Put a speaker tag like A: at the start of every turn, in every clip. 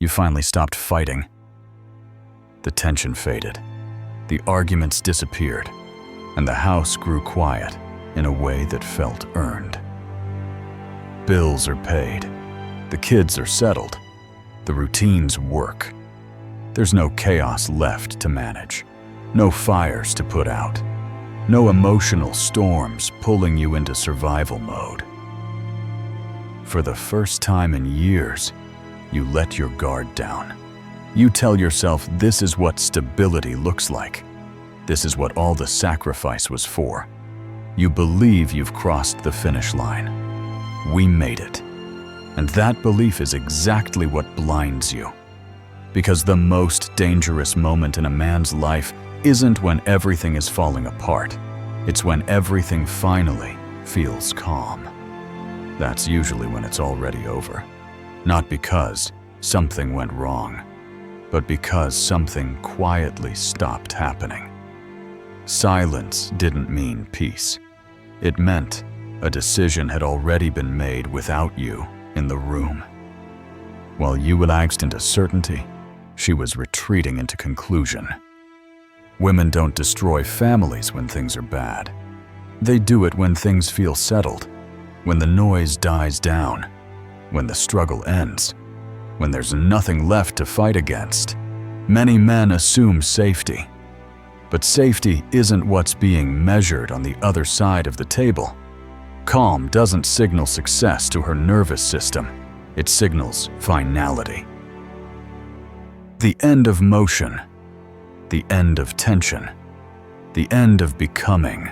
A: You finally stopped fighting. The tension faded. The arguments disappeared, and the house grew quiet in a way that felt earned. Bills are paid. The kids are settled. The routines work. There's no chaos left to manage. No fires to put out. No emotional storms pulling you into survival mode. For the first time in years, you let your guard down. You tell yourself this is what stability looks like. This is what all the sacrifice was for. You believe you've crossed the finish line. We made it. And that belief is exactly what blinds you. Because the most dangerous moment in a man's life isn't when everything is falling apart. It's when everything finally feels calm. That's usually when it's already over. Not because something went wrong, but because something quietly stopped happening. Silence didn't mean peace. It meant a decision had already been made without you in the room. While you relaxed into certainty, she was retreating into conclusion. Women don't destroy families when things are bad. They do it when things feel settled, when the noise dies down, when the struggle ends, when there's nothing left to fight against. Many men assume safety, but safety isn't what's being measured on the other side of the table. Calm doesn't signal success to her nervous system. It signals finality. The end of motion, the end of tension, the end of becoming.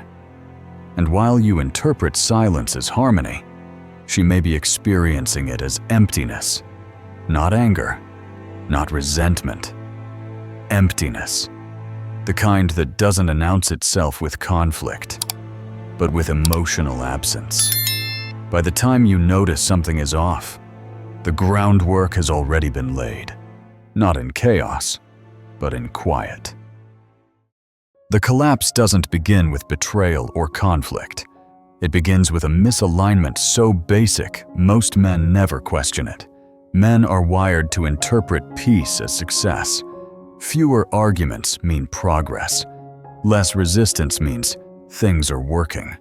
A: And while you interpret silence as harmony, she may be experiencing it as emptiness, not anger, not resentment. Emptiness, the kind that doesn't announce itself with conflict, but with emotional absence. By the time you notice something is off, the groundwork has already been laid, not in chaos, but in quiet. The collapse doesn't begin with betrayal or conflict. It begins with a misalignment so basic, most men never question it. Men are wired to interpret peace as success. Fewer arguments mean progress. Less resistance means things are working.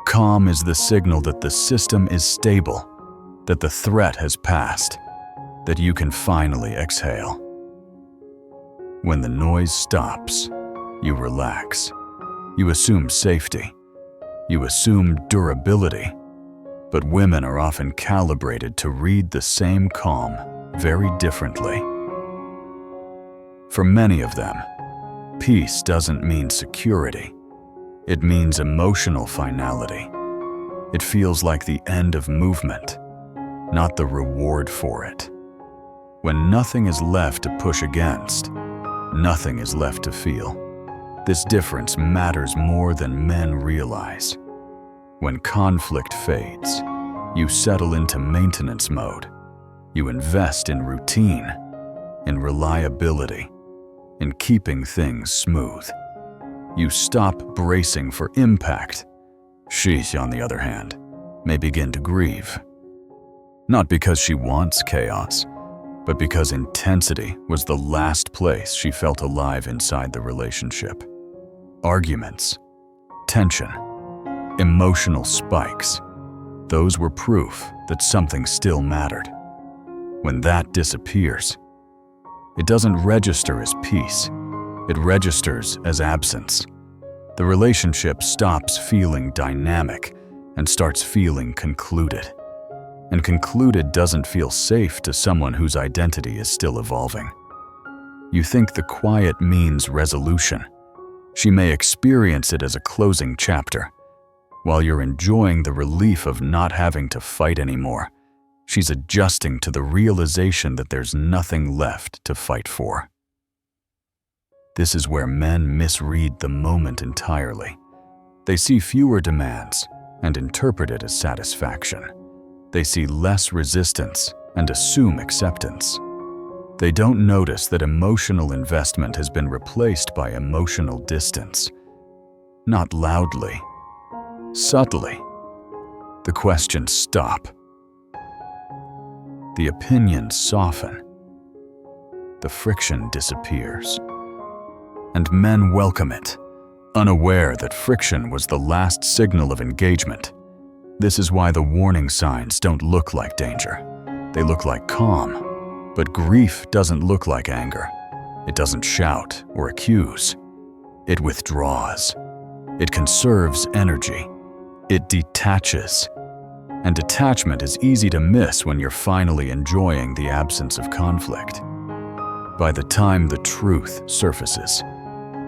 A: Calm is the signal that the system is stable, that the threat has passed, that you can finally exhale. When the noise stops, you relax. You assume safety. You assume durability. But women are often calibrated to read the same calm very differently. For many of them, peace doesn't mean security. It means emotional finality. It feels like the end of movement, not the reward for it. When nothing is left to push against, nothing is left to feel. This difference matters more than men realize. When conflict fades, you settle into maintenance mode. You invest in routine, in reliability, in keeping things smooth. You stop bracing for impact. She, on the other hand, may begin to grieve. Not because she wants chaos, but because intensity was the last place she felt alive inside the relationship. Arguments, tension, emotional spikes, those were proof that something still mattered. When that disappears, it doesn't register as peace. It registers as absence. The relationship stops feeling dynamic and starts feeling concluded. And concluded doesn't feel safe to someone whose identity is still evolving. You think the quiet means resolution. She may experience it as a closing chapter. While you're enjoying the relief of not having to fight anymore, she's adjusting to the realization that there's nothing left to fight for. This is where men misread the moment entirely. They see fewer demands and interpret it as satisfaction. They see less resistance and assume acceptance. They don't notice that emotional investment has been replaced by emotional distance. Not loudly, subtly. The questions stop. The opinions soften. the friction disappears. And men welcome it, unaware that friction was the last signal of engagement. This is why the warning signs don't look like danger. They look like calm. But grief doesn't look like anger. It doesn't shout or accuse. It withdraws. It conserves energy. It detaches. And detachment is easy to miss when you're finally enjoying the absence of conflict. By the time the truth surfaces,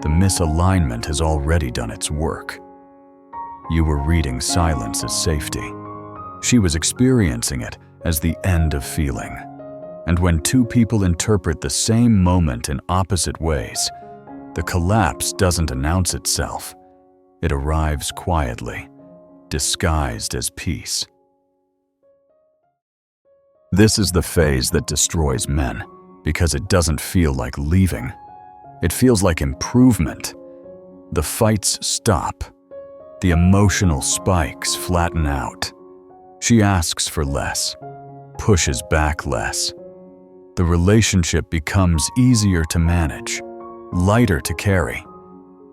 A: the misalignment has already done its work. You were reading silence as safety. She was experiencing it as the end of feeling. And when two people interpret the same moment in opposite ways, the collapse doesn't announce itself. It arrives quietly, disguised as peace. This is the phase that destroys men, because it doesn't feel like leaving. It feels like improvement. The fights stop. The emotional spikes flatten out. She asks for less, pushes back less. The relationship becomes easier to manage, lighter to carry,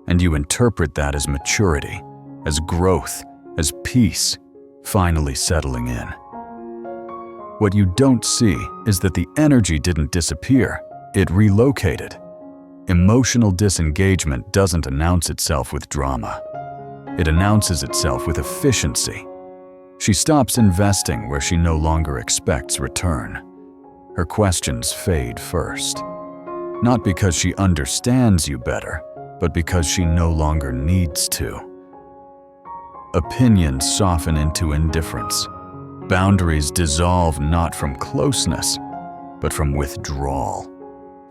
A: and you interpret that as maturity, as growth, as peace, finally settling in. What you don't see is that the energy didn't disappear, it relocated. Emotional disengagement doesn't announce itself with drama. It announces itself with efficiency. She stops investing where she no longer expects return. Her questions fade first. Not because she understands you better, but because she no longer needs to. Opinions soften into indifference. Boundaries dissolve not from closeness, but from withdrawal.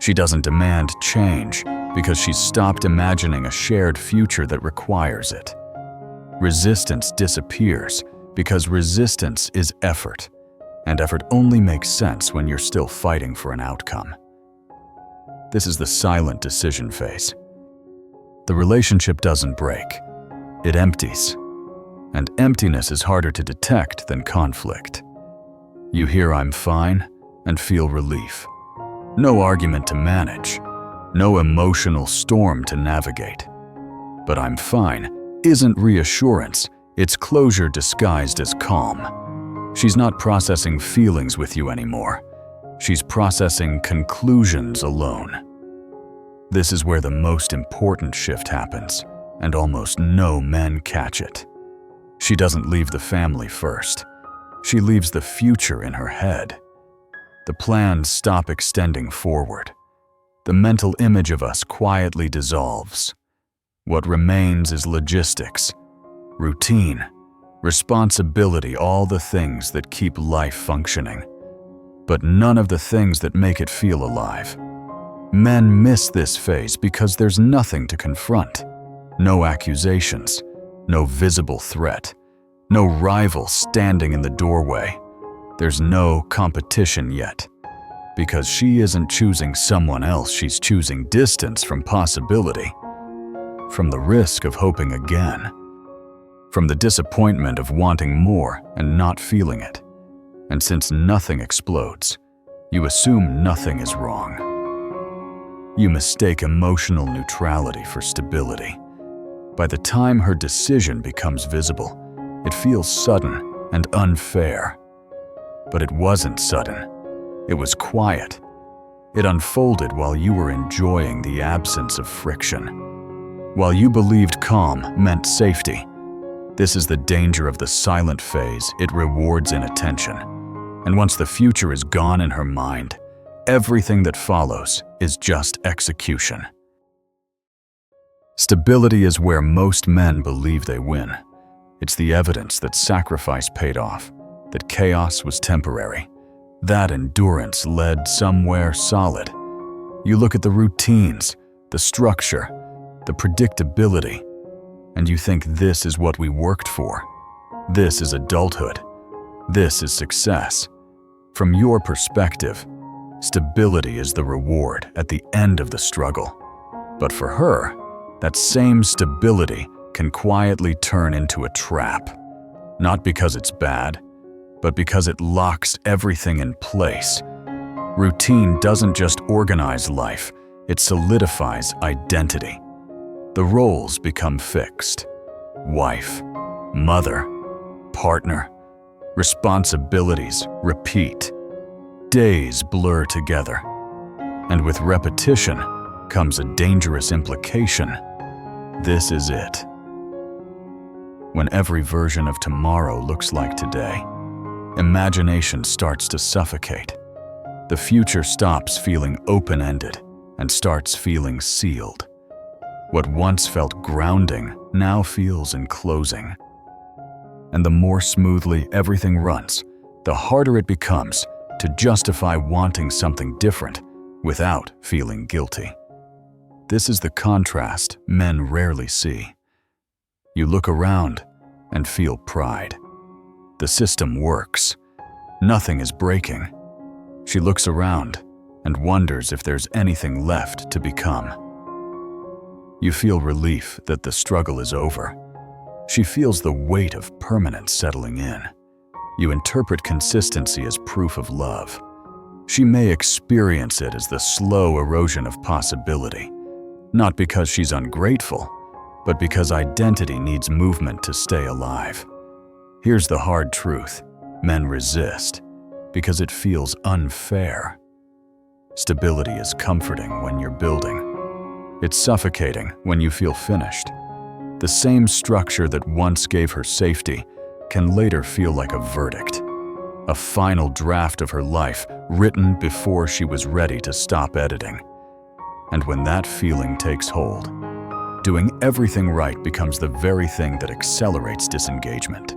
A: She doesn't demand change because she's stopped imagining a shared future that requires it. Resistance disappears because resistance is effort, and effort only makes sense when you're still fighting for an outcome. This is the silent decision phase. The relationship doesn't break, it empties. And emptiness is harder to detect than conflict. You hear "I'm fine" and feel relief. No argument to manage, no emotional storm to navigate. But "I'm fine" isn't reassurance, it's closure disguised as calm. She's not processing feelings with you anymore. She's processing conclusions alone. This is where the most important shift happens, and almost no men catch it. She doesn't leave the family first. She leaves the future in her head. The plans stop extending forward. The mental image of us quietly dissolves. What remains is logistics, routine, responsibility, all the things that keep life functioning, but none of the things that make it feel alive. Men miss this phase because there's nothing to confront. No accusations, no visible threat, no rival standing in the doorway. There's no competition yet. Because she isn't choosing someone else, she's choosing distance from possibility, from the risk of hoping again, from the disappointment of wanting more and not feeling it. And since nothing explodes, you assume nothing is wrong. You mistake emotional neutrality for stability. By the time her decision becomes visible, it feels sudden and unfair. But it wasn't sudden. It was quiet. It unfolded while you were enjoying the absence of friction. While you believed calm meant safety. This is the danger of the silent phase. It rewards inattention. And once the future is gone in her mind, everything that follows is just execution. Stability is where most men believe they win. It's the evidence that sacrifice paid off, that chaos was temporary, that endurance led somewhere solid. You look at the routines, the structure, the predictability, and you think this is what we worked for. This is adulthood. This is success. From your perspective, stability is the reward at the end of the struggle. But for her, that same stability can quietly turn into a trap. Not because it's bad, but because it locks everything in place. Routine doesn't just organize life, it solidifies identity. The roles become fixed. Wife, mother, partner. Responsibilities repeat. Days blur together. And with repetition comes a dangerous implication. This is it. When every version of tomorrow looks like today, imagination starts to suffocate. The future stops feeling open-ended and starts feeling sealed. What once felt grounding now feels enclosing. And the more smoothly everything runs, the harder it becomes to justify wanting something different without feeling guilty. This is the contrast men rarely see. You look around and feel pride. The system works. Nothing is breaking. She looks around and wonders if there's anything left to become. You feel relief that the struggle is over. She feels the weight of permanence settling in. You interpret consistency as proof of love. She may experience it as the slow erosion of possibility, not because she's ungrateful, but because identity needs movement to stay alive. Here's the hard truth: men resist because it feels unfair. Stability is comforting when you're building. It's suffocating when you feel finished. The same structure that once gave her safety can later feel like a verdict, a final draft of her life written before she was ready to stop editing. And when that feeling takes hold, doing everything right becomes the very thing that accelerates disengagement.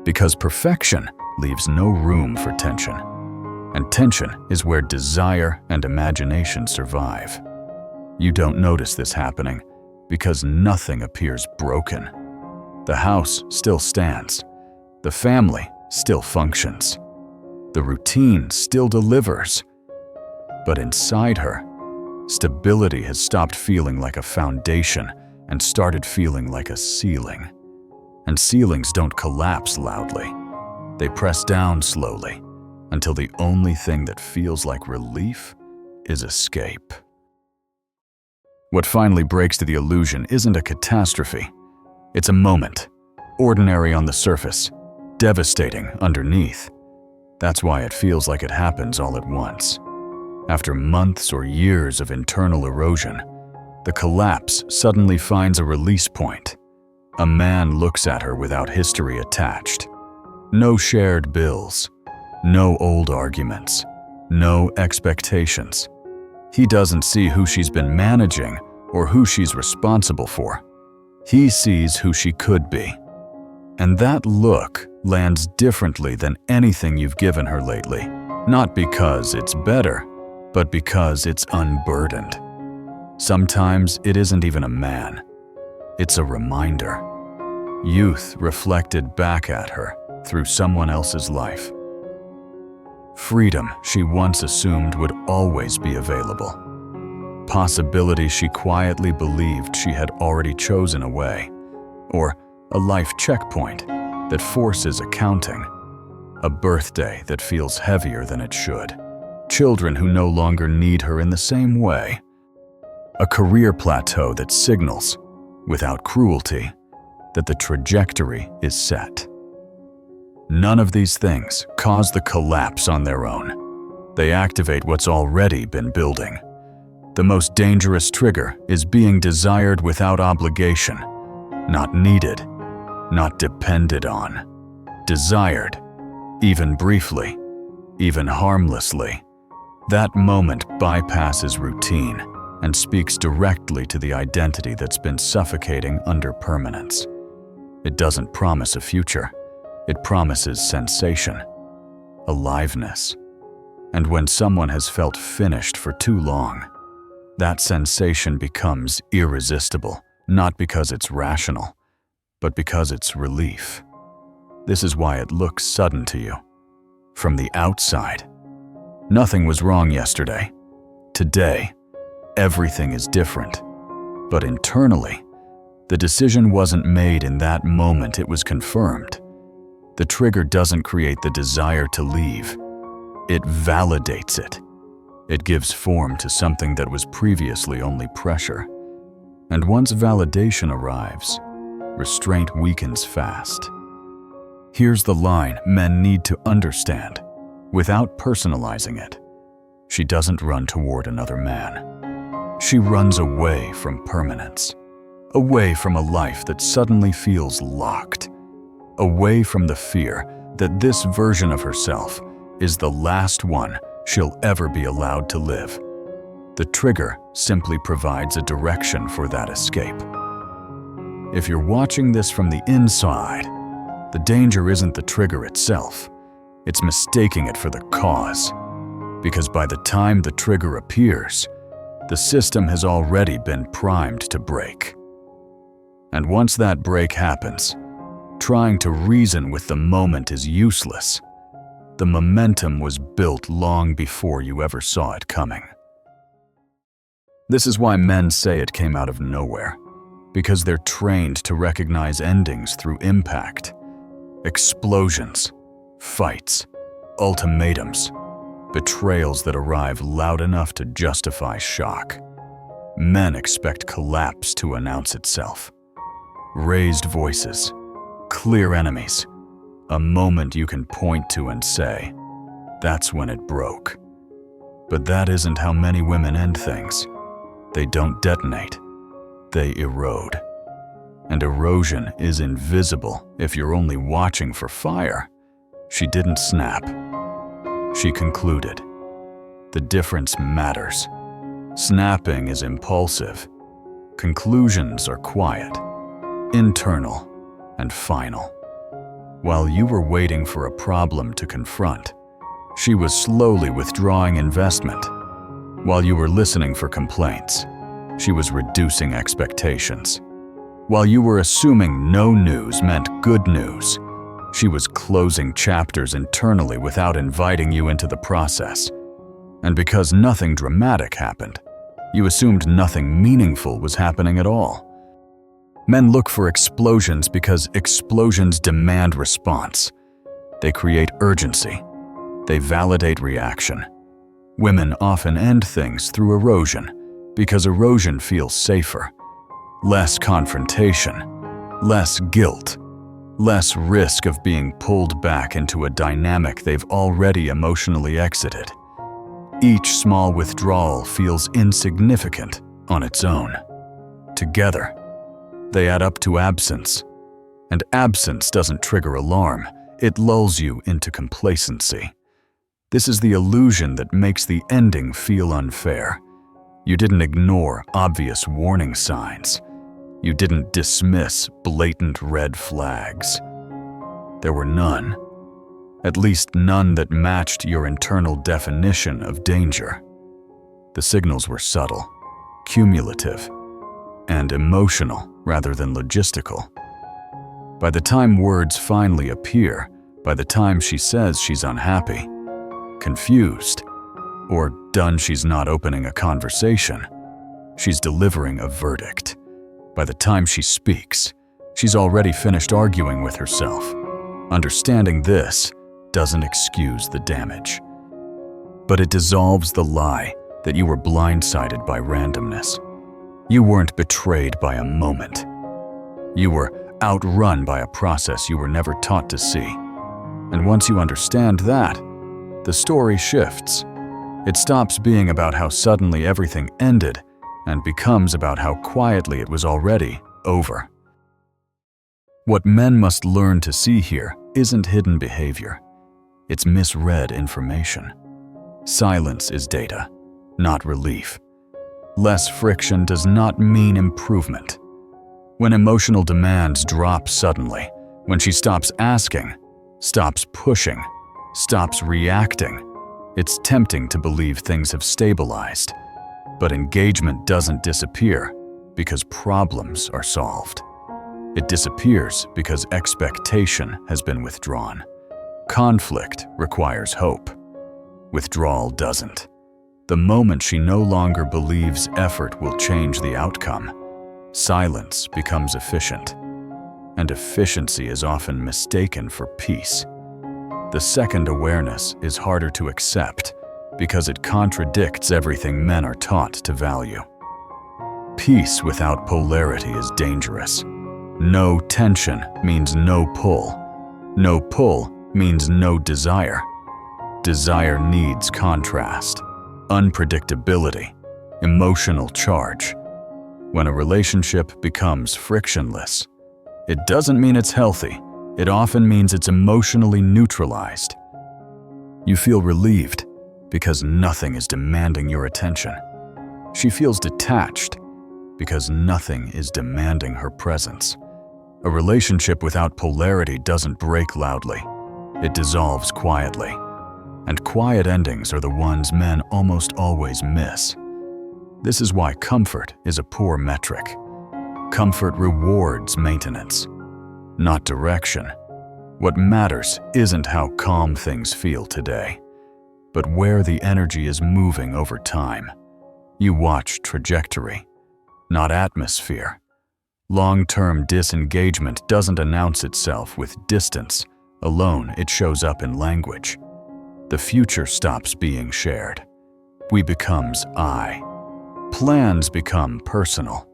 A: Because perfection leaves no room for tension, and tension is where desire and imagination survive. You don't notice this happening because nothing appears broken. The house still stands. The family still functions. The routine still delivers. But inside her, stability has stopped feeling like a foundation and started feeling like a ceiling. And ceilings don't collapse loudly. They press down slowly until the only thing that feels like relief is escape. What finally breaks the illusion isn't a catastrophe. It's a moment, ordinary on the surface, devastating underneath. That's why it feels like it happens all at once. After months or years of internal erosion, the collapse suddenly finds a release point. A man looks at her without history attached. No shared bills, no old arguments, no expectations. He doesn't see who she's been managing or who she's responsible for. He sees who she could be. And that look lands differently than anything you've given her lately, not because it's better, but because it's unburdened. Sometimes it isn't even a man. It's a reminder. Youth reflected back at her through someone else's life. Freedom she once assumed would always be available. Possibilities she quietly believed she had already chosen away. Or a life checkpoint that forces accounting. A birthday that feels heavier than it should. Children who no longer need her in the same way. A career plateau that signals, without cruelty, that the trajectory is set. None of these things cause the collapse on their own. They activate what's already been building. The most dangerous trigger is being desired without obligation, not needed, not depended on. Desired, even briefly, even harmlessly. That moment bypasses routine and speaks directly to the identity that's been suffocating under permanence. It doesn't promise a future. It promises sensation, aliveness. And when someone has felt finished for too long, that sensation becomes irresistible, not because it's rational, but because it's relief. This is why it looks sudden to you. From the outside, nothing was wrong yesterday. Today, everything is different. But internally, the decision wasn't made in that moment, it was confirmed. The trigger doesn't create the desire to leave. It validates it. It gives form to something that was previously only pressure. And once validation arrives, restraint weakens fast. Here's the line men need to understand, without personalizing it. She doesn't run toward another man. She runs away from permanence, away from a life that suddenly feels locked, away from the fear that this version of herself is the last one she'll ever be allowed to live. The trigger simply provides a direction for that escape. If you're watching this from the inside, the danger isn't the trigger itself. It's mistaking it for the cause. Because by the time the trigger appears, the system has already been primed to break. And once that break happens, trying to reason with the moment is useless. The momentum was built long before you ever saw it coming. This is why men say it came out of nowhere, because they're trained to recognize endings through impact. Explosions, fights, ultimatums, betrayals that arrive loud enough to justify shock. Men expect collapse to announce itself. Raised voices, clear enemies, a moment you can point to and say, "That's when it broke." But that isn't how many women end things. They don't detonate, they erode. And erosion is invisible if you're only watching for fire. She didn't snap. She concluded. The difference matters. Snapping is impulsive. Conclusions are quiet, internal, and final. While you were waiting for a problem to confront, she was slowly withdrawing investment. While you were listening for complaints, she was reducing expectations. While you were assuming no news meant good news, she was closing chapters internally without inviting you into the process. And because nothing dramatic happened, you assumed nothing meaningful was happening at all. Men look for explosions because explosions demand response. They create urgency. They validate reaction. Women often end things through erosion because erosion feels safer. Less confrontation, less guilt, less risk of being pulled back into a dynamic they've already emotionally exited. Each small withdrawal feels insignificant on its own. Together, they add up to absence. And absence doesn't trigger alarm, it lulls you into complacency. This is the illusion that makes the ending feel unfair. You didn't ignore obvious warning signs. You didn't dismiss blatant red flags. There were none. At least none that matched your internal definition of danger. The signals were subtle, cumulative, and emotional rather than logistical. By the time words finally appear, by the time she says she's unhappy, confused, or done she's not opening a conversation, she's delivering a verdict. By the time she speaks, she's already finished arguing with herself. Understanding this doesn't excuse the damage, but it dissolves the lie that you were blindsided by randomness. You weren't betrayed by a moment. You were outrun by a process you were never taught to see. And once you understand that, the story shifts. It stops being about how suddenly everything ended and becomes about how quietly it was already over. What men must learn to see here isn't hidden behavior. It's misread information. Silence is data, not relief. Less friction does not mean improvement. When emotional demands drop suddenly, when she stops asking, stops pushing, stops reacting, it's tempting to believe things have stabilized. But engagement doesn't disappear because problems are solved. It disappears because expectation has been withdrawn. Conflict requires hope. Withdrawal doesn't. The moment she no longer believes effort will change the outcome, silence becomes efficient. And efficiency is often mistaken for peace. The second awareness is harder to accept because it contradicts everything men are taught to value. Peace without polarity is dangerous. No tension means no pull. No pull means no desire. Desire needs contrast, unpredictability, emotional charge. When a relationship becomes frictionless, it doesn't mean it's healthy. It often means it's emotionally neutralized. You feel relieved because nothing is demanding your attention. She feels detached because nothing is demanding her presence. A relationship without polarity doesn't break loudly. It dissolves quietly. And quiet endings are the ones men almost always miss. This is why comfort is a poor metric. Comfort rewards maintenance, not direction. What matters isn't how calm things feel today, but where the energy is moving over time. You watch trajectory, not atmosphere. Long-term disengagement doesn't announce itself with distance alone, it shows up in language. The future stops being shared. We becomes I. Plans become personal.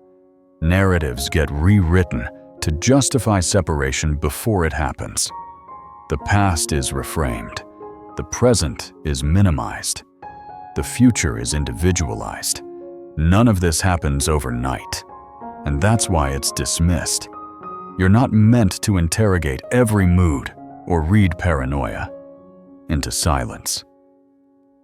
A: Narratives get rewritten to justify separation before it happens. The past is reframed. The present is minimized. The future is individualized. None of this happens overnight, and that's why it's dismissed. You're not meant to interrogate every mood or read paranoia into silence.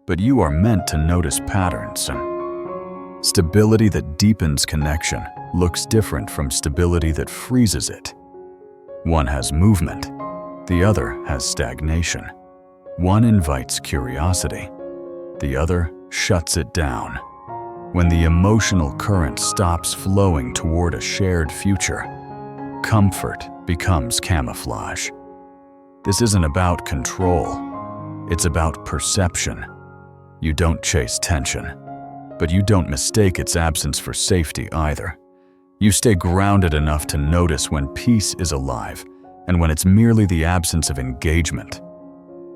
A: But you are meant to notice patterns, and stability that deepens connection looks different from stability that freezes it. One has movement, the other has stagnation. One invites curiosity, the other shuts it down. When the emotional current stops flowing toward a shared future, comfort becomes camouflage. This isn't about control. It's about perception. You don't chase tension, but you don't mistake its absence for safety either. You stay grounded enough to notice when peace is alive and when it's merely the absence of engagement.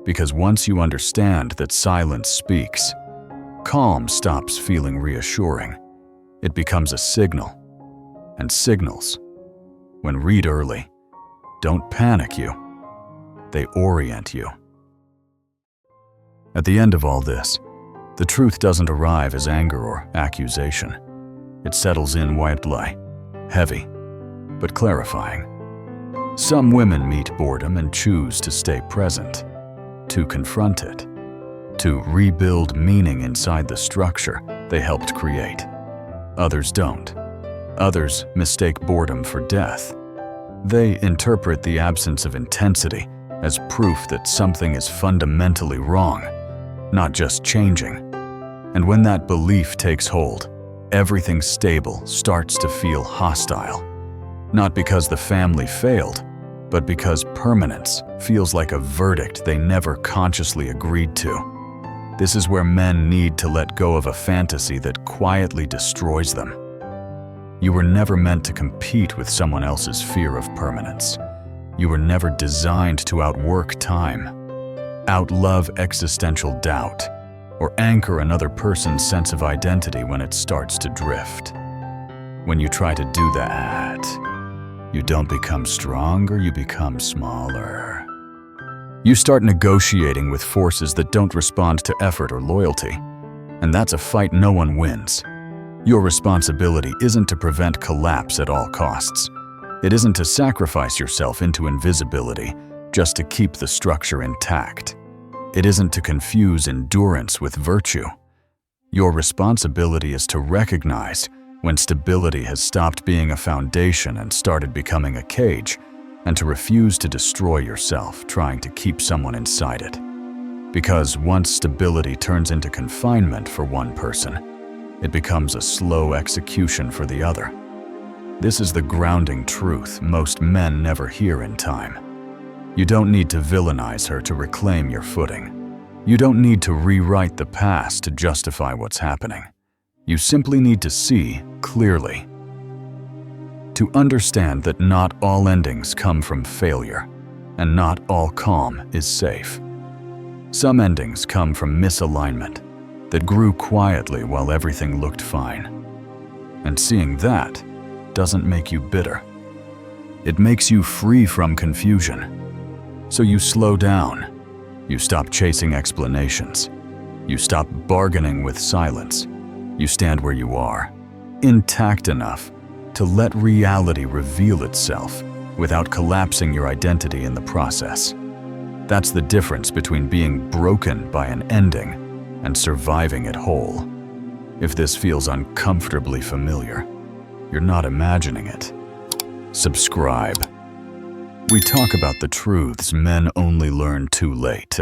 A: Because once you understand that silence speaks, calm stops feeling reassuring. It becomes a signal. And signals, when read early, don't panic you. They orient you. At the end of all this, the truth doesn't arrive as anger or accusation. It settles in quietly, heavy, but clarifying. Some women meet boredom and choose to stay present, to confront it, to rebuild meaning inside the structure they helped create. Others don't. Others mistake boredom for death. They interpret the absence of intensity as proof that something is fundamentally wrong, not just changing. And when that belief takes hold, everything stable starts to feel hostile. Not because the family failed, but because permanence feels like a verdict they never consciously agreed to. This is where men need to let go of a fantasy that quietly destroys them. You were never meant to compete with someone else's fear of permanence. You were never designed to outwork time, outlove existential doubt, or anchor another person's sense of identity when it starts to drift. When you try to do that, you don't become stronger, you become smaller. You start negotiating with forces that don't respond to effort or loyalty, and that's a fight no one wins. Your responsibility isn't to prevent collapse at all costs. It isn't to sacrifice yourself into invisibility just to keep the structure intact. It isn't to confuse endurance with virtue. Your responsibility is to recognize when stability has stopped being a foundation and started becoming a cage, and to refuse to destroy yourself trying to keep someone inside it. Because once stability turns into confinement for one person, it becomes a slow execution for the other. This is the grounding truth most men never hear in time. You don't need to villainize her to reclaim your footing. You don't need to rewrite the past to justify what's happening. You simply need to see clearly. To understand that not all endings come from failure, and not all calm is safe. Some endings come from misalignment that grew quietly while everything looked fine. And seeing that doesn't make you bitter. It makes you free from confusion. So you slow down. You stop chasing explanations. You stop bargaining with silence. You stand where you are, intact enough to let reality reveal itself without collapsing your identity in the process. That's the difference between being broken by an ending and surviving it whole. If this feels uncomfortably familiar, you're not imagining it. Subscribe. We talk about the truths men only learn too late.